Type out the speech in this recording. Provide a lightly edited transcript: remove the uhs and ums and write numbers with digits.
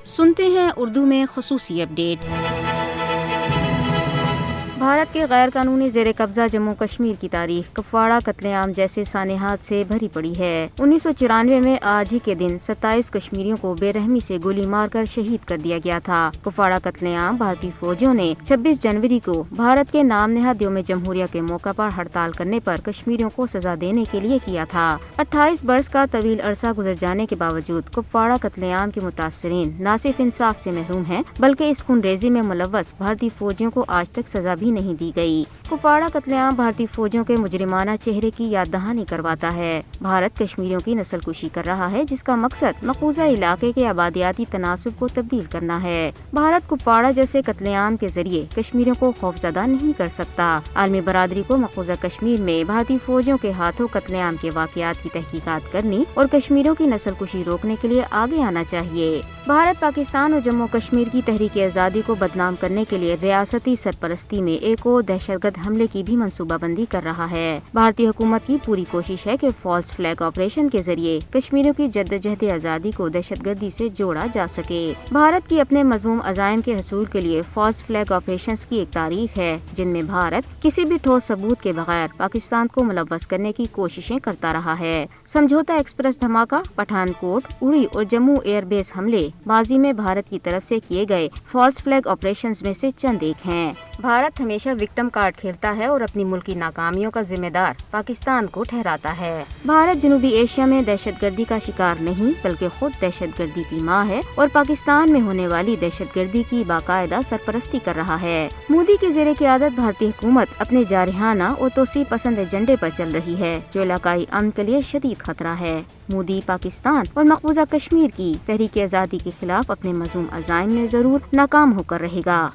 سنتے ہیں اردو میں خصوصی اپڈیٹ۔ بھارت کے غیر قانونی زیر قبضہ جموں کشمیر کی تاریخ کپواڑہ قتل عام جیسے سانحات سے بھری پڑی ہے۔ 1994 میں آج ہی کے دن 27 کشمیریوں کو بے رحمی سے گولی مار کر شہید کر دیا گیا تھا۔ کپواڑہ قتل عام بھارتی فوجیوں نے 26 جنوری کو بھارت کے نام نہاد یوم جمہوریہ کے موقع پر ہڑتال کرنے پر کشمیریوں کو سزا دینے کے لیے کیا تھا۔ 28 برس کا طویل عرصہ گزر جانے کے باوجود کپواڑہ قتل عام کے متاثرین نہ صرف انصاف سے محروم ہیں بلکہ اس خون ریزی میں ملوث بھارتی فوجیوں کو آج تک سزا بھی نہیں دی گئی۔ کپواڑہ قتل عام بھارتی فوجیوں کے مجرمانہ چہرے کی یاد دہانی کرواتا ہے۔ بھارت کشمیریوں کی نسل کشی کر رہا ہے جس کا مقصد مقبوضہ علاقے کے آبادیاتی تناسب کو تبدیل کرنا ہے۔ بھارت کپواڑہ جیسے قتل عام کے ذریعے کشمیریوں کو خوفزدہ نہیں کر سکتا۔ عالمی برادری کو مقبوضہ کشمیر میں بھارتی فوجیوں کے ہاتھوں قتل عام کے واقعات کی تحقیقات کرنی اور کشمیریوں کی نسل کشی روکنے کے لیے آگے آنا چاہیے۔ بھارت پاکستان اور جموں کشمیر کی تحریک آزادی کو بدنام کرنے کے لیے ریاستی سرپرستی میں ایک اور دہشت گرد حملے کی بھی منصوبہ بندی کر رہا ہے۔ بھارتی حکومت کی پوری کوشش ہے کہ فالس فلیگ آپریشن کے ذریعے کشمیریوں کی جدوجہد آزادی کو دہشت گردی سے جوڑا جا سکے۔ بھارت کی اپنے مذموم عزائم کے حصول کے لیے فالس فلیگ آپریشنز کی ایک تاریخ ہے جن میں بھارت کسی بھی ٹھوس ثبوت کے بغیر پاکستان کو ملوث کرنے کی کوششیں کرتا رہا ہے۔ سمجھوتہ ایکسپریس دھماکہ، پٹھان کوٹ، اڑی اور جموں ایئر بیس حملے ماضی میں بھارت کی طرف سے کیے گئے فالس فلیگ آپریشنز میں سے چند ایک ہیں۔ بھارت ہمیشہ وکٹم کارڈ کھیلتا ہے اور اپنی ملکی ناکامیوں کا ذمہ دار پاکستان کو ٹھہراتا ہے۔ بھارت جنوبی ایشیا میں دہشت گردی کا شکار نہیں بلکہ خود دہشت گردی کی ماں ہے اور پاکستان میں ہونے والی دہشت گردی کی باقاعدہ سرپرستی کر رہا ہے۔ مودی کے زیر قیادت بھارتی حکومت اپنے جارحانہ اور توسیع پسند ایجنڈے پر چل رہی ہے جو علاقائی امن کے لیے شدید خطرہ ہے۔ مودی پاکستان اور مقبوضہ کشمیر کی تحریک آزادی کے خلاف اپنے مذموم عزائم میں ضرور ناکام ہو کر رہے گا۔